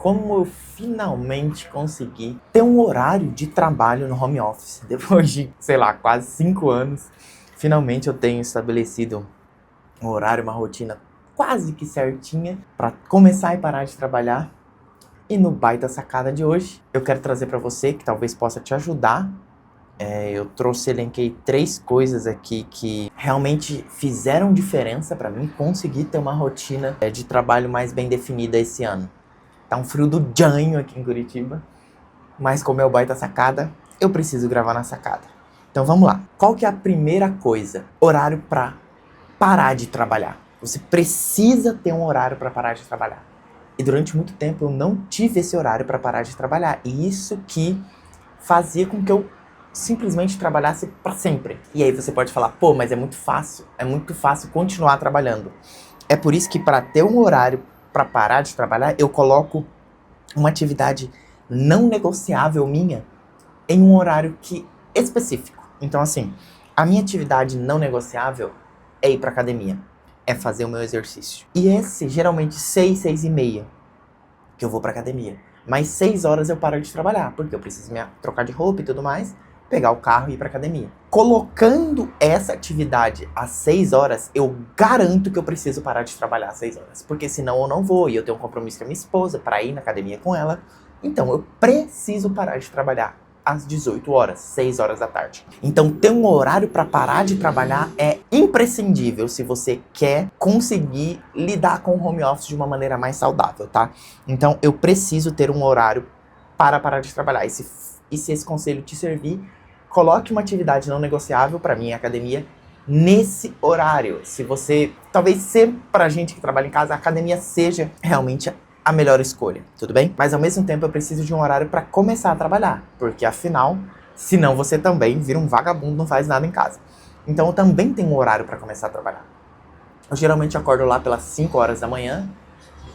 Como eu finalmente consegui ter um horário de trabalho no home office. Depois de, quase 5 anos, finalmente eu tenho estabelecido um horário, uma rotina quase que certinha para começar e parar de trabalhar. E no Baita Sacada de hoje, eu quero trazer para você, que talvez possa te ajudar. Eu elenquei 3 coisas aqui que realmente fizeram diferença para mim conseguir ter uma rotina de trabalho mais bem definida esse ano. Tá um frio do janho aqui em Curitiba, mas como é o Baita Sacada, eu preciso gravar na sacada. Então vamos lá. Qual que é a primeira coisa? Horário para parar de trabalhar. Você precisa ter um horário para parar de trabalhar. E durante muito tempo eu não tive esse horário para parar de trabalhar. E isso que fazia com que eu simplesmente trabalhasse para sempre. E aí você pode falar, pô, mas é muito fácil continuar trabalhando. É por isso que para ter um horário para parar de trabalhar, eu coloco uma atividade não negociável minha em um horário específico. Então, assim, a minha atividade não negociável é ir para academia, é fazer o meu exercício. E geralmente, 6, 6:30 que eu vou para academia. Mas 6 horas eu paro de trabalhar, porque eu preciso trocar de roupa e tudo mais, pegar o carro e ir para academia. Colocando essa atividade às 6 horas, eu garanto que eu preciso parar de trabalhar às 6 horas. Porque senão eu não vou, e eu tenho um compromisso com a minha esposa para ir na academia com ela. Então eu preciso parar de trabalhar às 18 horas, 6 horas da tarde. Então ter um horário para parar de trabalhar é imprescindível se você quer conseguir lidar com o home office de uma maneira mais saudável, tá? Então eu preciso ter um horário para parar de trabalhar. E se esse conselho te servir, coloque uma atividade não negociável, para mim, academia, nesse horário. Se você, talvez sempre pra gente que trabalha em casa, a academia seja realmente a melhor escolha, tudo bem? Mas ao mesmo tempo eu preciso de um horário para começar a trabalhar, porque afinal, senão você também vira um vagabundo, não faz nada em casa. Então eu também tenho um horário para começar a trabalhar. Eu geralmente acordo lá pelas 5 horas da manhã,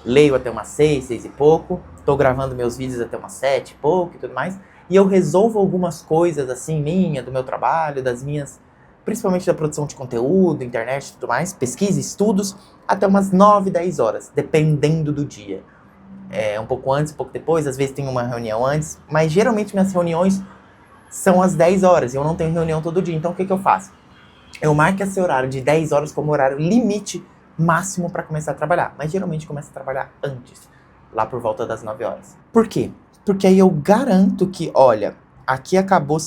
leio até umas 6, 6 e pouco, tô gravando meus vídeos até umas 7 e pouco e tudo mais, e eu resolvo algumas coisas assim, do meu trabalho, das minhas, principalmente da produção de conteúdo, internet e tudo mais, pesquisa, estudos, até umas 9, 10 horas, dependendo do dia. Um pouco antes, um pouco depois, às vezes tem uma reunião antes, mas geralmente minhas reuniões são às 10 horas, e eu não tenho reunião todo dia, então o que eu faço? Eu marco esse horário de 10 horas como horário limite máximo para começar a trabalhar, mas geralmente começo a trabalhar antes, lá por volta das 9 horas. Por quê? Porque aí eu garanto que, olha, aqui acabou,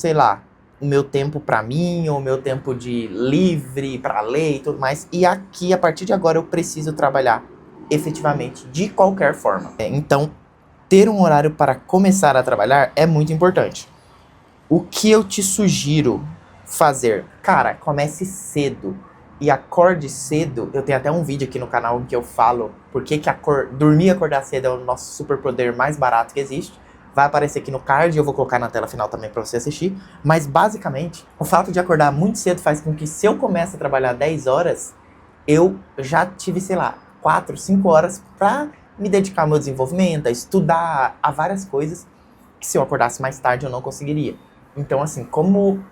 o meu tempo para mim, ou o meu tempo de livre para ler e tudo mais, e aqui, a partir de agora, eu preciso trabalhar efetivamente de qualquer forma. Então, ter um horário para começar a trabalhar é muito importante. O que eu te sugiro fazer? Cara, comece cedo e acorde cedo. Eu tenho até um vídeo aqui no canal em que eu falo por que dormir e acordar cedo é o nosso superpoder mais barato que existe. Vai aparecer aqui no card e eu vou colocar na tela final também para você assistir. Mas basicamente, o fato de acordar muito cedo faz com que, se eu começo a trabalhar 10 horas, eu já tive, 4, 5 horas para me dedicar ao meu desenvolvimento, a estudar, a várias coisas que, se eu acordasse mais tarde, eu não conseguiria. Então, assim, como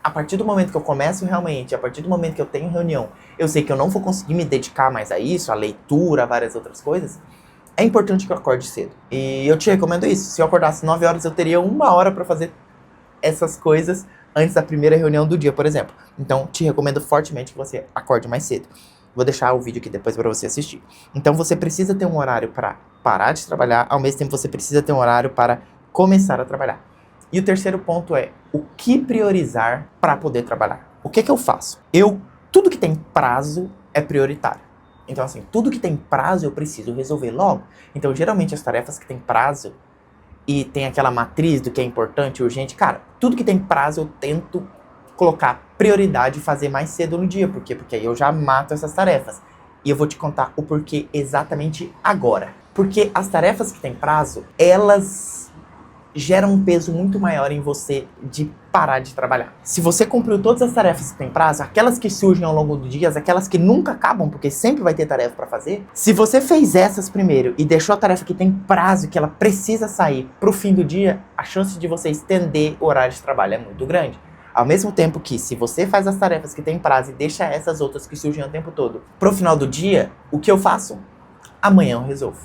a partir do momento que eu começo realmente, a partir do momento que eu tenho reunião, eu sei que eu não vou conseguir me dedicar mais a isso, a leitura, a várias outras coisas, é importante que eu acorde cedo. E eu te recomendo isso. Se eu acordasse 9 horas, eu teria 1 hora para fazer essas coisas antes da primeira reunião do dia, por exemplo. Então, te recomendo fortemente que você acorde mais cedo. Vou deixar o vídeo aqui depois para você assistir. Então, você precisa ter um horário para parar de trabalhar, ao mesmo tempo você precisa ter um horário para começar a trabalhar. E o terceiro ponto é o que priorizar para poder trabalhar. O que eu faço? Tudo que tem prazo é prioritário. Então, assim, tudo que tem prazo eu preciso resolver logo. Então, geralmente, as tarefas que tem prazo e tem aquela matriz do que é importante e urgente, cara, tudo que tem prazo eu tento colocar prioridade e fazer mais cedo no dia. Por quê? Porque aí eu já mato essas tarefas. E eu vou te contar o porquê exatamente agora. Porque as tarefas que têm prazo, elas geram um peso muito maior em você de parar de trabalhar. Se você cumpriu todas as tarefas que têm prazo, aquelas que surgem ao longo do dia, aquelas que nunca acabam, porque sempre vai ter tarefa para fazer, se você fez essas primeiro e deixou a tarefa que tem prazo, que ela precisa sair pro fim do dia, a chance de você estender o horário de trabalho é muito grande. Ao mesmo tempo que, se você faz as tarefas que têm prazo e deixa essas outras que surgem o tempo todo pro final do dia, o que eu faço? Amanhã eu resolvo.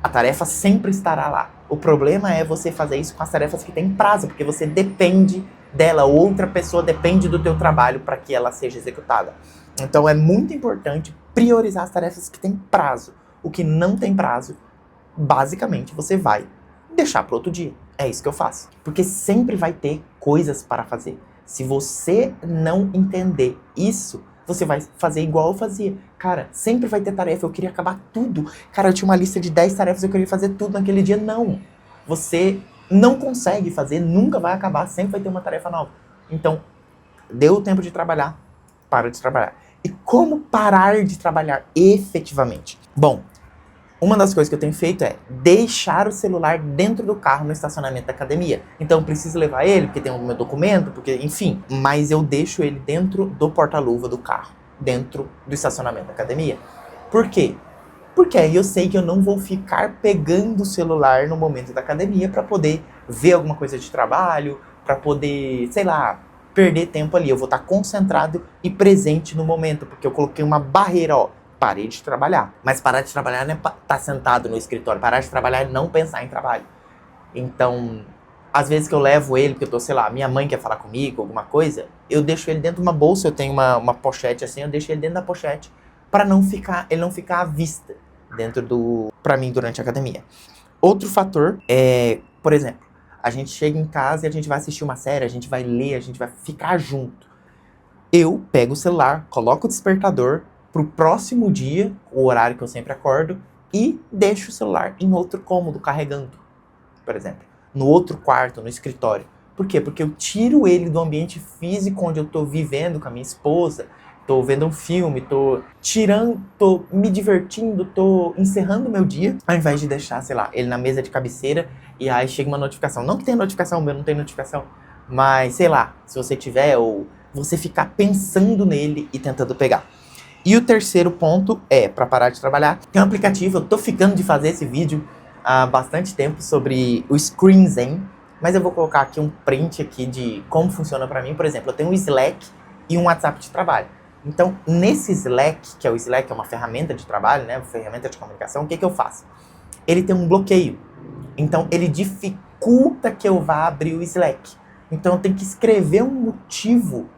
A tarefa sempre estará lá. O problema é você fazer isso com as tarefas que têm prazo, porque você depende dela, outra pessoa depende do teu trabalho para que ela seja executada. Então é muito importante priorizar as tarefas que têm prazo. O que não tem prazo, basicamente você vai deixar para outro dia. É isso que eu faço. Porque sempre vai ter coisas para fazer. Se você não entender isso, você vai fazer igual eu fazia. Cara, sempre vai ter tarefa. Eu queria acabar tudo. Cara, eu tinha uma lista de 10 tarefas, eu queria fazer tudo naquele dia. Não. Você não consegue fazer, nunca vai acabar. Sempre vai ter uma tarefa nova. Então, deu o tempo de trabalhar, para de trabalhar. E como parar de trabalhar efetivamente? Bom, uma das coisas que eu tenho feito é deixar o celular dentro do carro no estacionamento da academia. Então eu preciso levar ele, porque tem o meu documento, porque enfim. Mas eu deixo ele dentro do porta-luva do carro, dentro do estacionamento da academia. Por quê? Porque aí eu sei que eu não vou ficar pegando o celular no momento da academia para poder ver alguma coisa de trabalho, para poder, sei lá, perder tempo ali. Eu vou estar concentrado e presente no momento, porque eu coloquei uma barreira, ó. Parei de trabalhar. Mas parar de trabalhar não é estar sentado no escritório. Parar de trabalhar é não pensar em trabalho. Então, às vezes que eu levo ele, porque eu tô, sei lá, minha mãe quer falar comigo, alguma coisa, eu deixo ele dentro de uma bolsa, eu tenho uma pochete assim, eu deixo ele dentro da pochete para ele não ficar à vista pra mim durante a academia. Outro fator é, por exemplo, a gente chega em casa e a gente vai assistir uma série, a gente vai ler, a gente vai ficar junto. Eu pego o celular, coloco o despertador pro próximo dia, o horário que eu sempre acordo, e deixo o celular em outro cômodo, carregando, por exemplo. No outro quarto, no escritório. Por quê? Porque eu tiro ele do ambiente físico onde eu tô vivendo com a minha esposa, tô vendo um filme, tô me divertindo, tô encerrando o meu dia, ao invés de deixar, sei lá, ele na mesa de cabeceira e aí chega uma notificação. Não que tenha notificação, meu não tem notificação, mas sei lá, se você tiver, ou você ficar pensando nele e tentando pegar. E o terceiro ponto é, para parar de trabalhar, tem um aplicativo, eu tô ficando de fazer esse vídeo há bastante tempo sobre o Screen Zen, mas eu vou colocar aqui um print aqui de como funciona para mim. Por exemplo, eu tenho um Slack e um WhatsApp de trabalho. Então, nesse Slack, que é o Slack, é uma ferramenta de trabalho, né, uma ferramenta de comunicação, o que eu faço? Ele tem um bloqueio. Então, ele dificulta que eu vá abrir o Slack. Então, eu tenho que escrever um motivo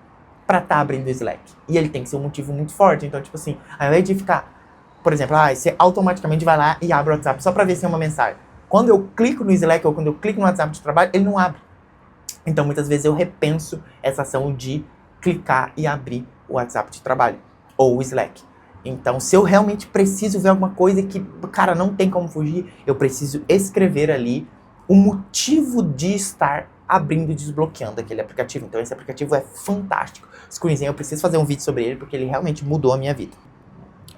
para estar abrindo o Slack. E ele tem que ser um motivo muito forte. Então, tipo assim, ao invés de ficar, por exemplo, você automaticamente vai lá e abre o WhatsApp só para ver se é uma mensagem. Quando eu clico no Slack ou quando eu clico no WhatsApp de trabalho, ele não abre. Então, muitas vezes eu repenso essa ação de clicar e abrir o WhatsApp de trabalho ou o Slack. Então, se eu realmente preciso ver alguma coisa que, cara, não tem como fugir, eu preciso escrever ali o motivo de estar abrindo e desbloqueando aquele aplicativo. Então esse aplicativo é fantástico. Screenzinho, eu preciso fazer um vídeo sobre ele porque ele realmente mudou a minha vida.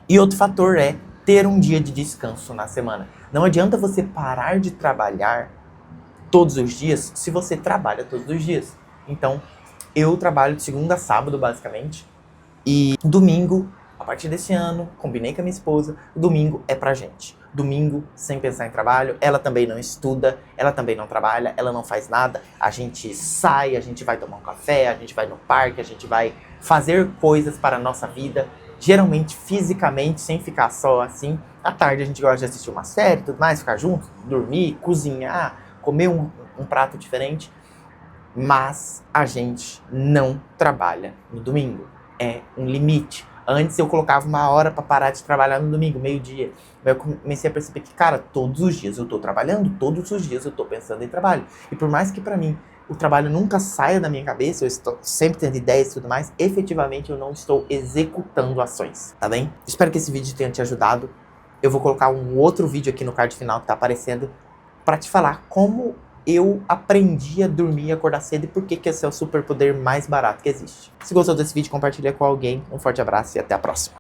E outro fator é ter um dia de descanso na semana. Não adianta você parar de trabalhar todos os dias se você trabalha todos os dias. Então eu trabalho de segunda a sábado basicamente e domingo, a partir desse ano, combinei com a minha esposa, domingo é pra gente. Domingo, sem pensar em trabalho, ela também não estuda, ela também não trabalha, ela não faz nada. A gente sai, a gente vai tomar um café, a gente vai no parque, a gente vai fazer coisas para a nossa vida, geralmente fisicamente, sem ficar só assim. À tarde a gente gosta de assistir uma série, tudo mais, ficar junto, dormir, cozinhar, comer um prato diferente. Mas a gente não trabalha no domingo. É um limite. Antes eu colocava uma hora para parar de trabalhar no domingo, meio-dia. Eu comecei a perceber que, cara, todos os dias eu tô trabalhando, todos os dias eu tô pensando em trabalho. E por mais que pra mim o trabalho nunca saia da minha cabeça, eu estou sempre tendo ideias e tudo mais, efetivamente eu não estou executando ações, tá bem? Espero que esse vídeo tenha te ajudado. Eu vou colocar um outro vídeo aqui no card final que tá aparecendo pra te falar como eu aprendi a dormir e acordar cedo e por que esse é o superpoder mais barato que existe. Se gostou desse vídeo, compartilha com alguém. Um forte abraço e até a próxima.